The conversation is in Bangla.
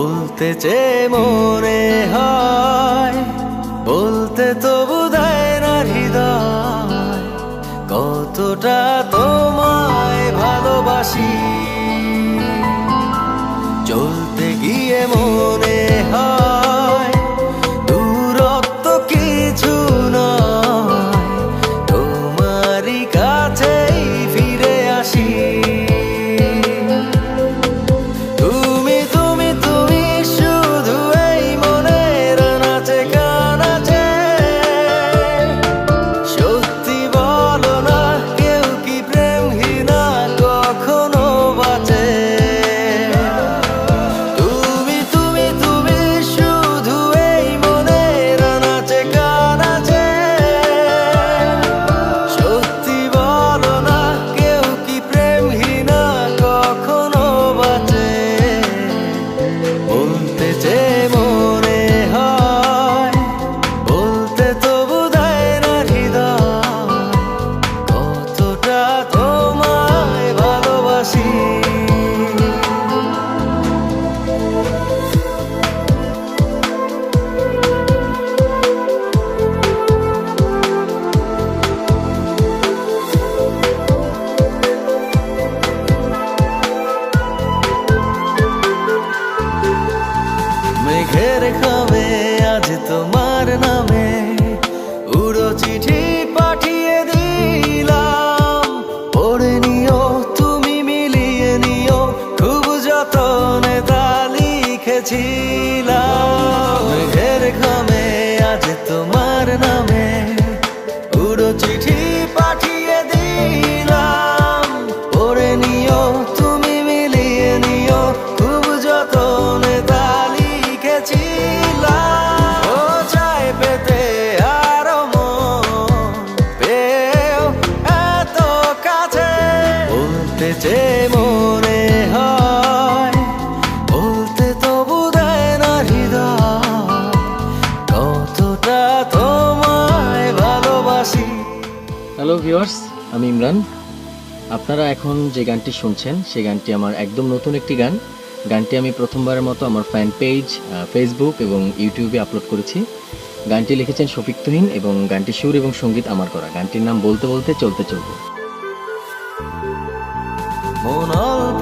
বলতে চেয়ে মনে হয়, বলতে তবু দেয় না হৃদয়, কতটা তোমায় ভালোবাসি। চলতে গিয়ে মনে হয় দূরত্ব কিছু নয়, তোমারই কাছেই ফিরে আসি। তুমি তুমি তুমি শুধু এই মনের নাচে গানাচে, সত্যি বলো না কেউ কি প্রেমহীনা কখনো বাঁচে? তুমি তুমি তুমি শুধু এই মনের নাচে গানাচে, সত্যি বলো না কেউ কি প্রেমহীনা কখনো বাঁচে? বলতে চেয়ে মনে হয়, বলতে তবু দেয় না হৃদয়, কতটা তোমায় ভালোবাসি। মেঘের খামে আজ তোমার নামে উড়ো চিঠি পাঠিয়ে দিলাম, পড়ে নিও তুমি মিলিয়ে নিও, খুব যতনে তা লিখেছিলাম। মেঘের খামে আজ তোমার নামে উড়ো চিঠি পাঠিয়ে দিলাম, পড়ে নিও তুমি মিলিয়ে নিও, খুব যতনে তা লিখেছিলাম। ও চাই পেতে আরো মন পেও এত কাছে, বলতে চেয়ে মনে হয়, বলতে তবু দেয় না হৃদয়, কতটা তোমায় ভালোবাসি। হ্যালো ভিউয়ার্স, আমি ইমরান। আপনারা এখন যে গানটি শুনছেন সেই গানটি আমার একদম নতুন একটি গান। গানটি আমি প্রথমবারের মতো আমার ফ্যান পেজ, ফেসবুক এবং ইউটিউবে আপলোড করেছি। গানটি লিখেছেন শফিক তুহিন এবং গানটি সুর এবং সঙ্গীত আমার করা। গানটির নাম বলতে বলতে চলতে চলতে। মন অল্প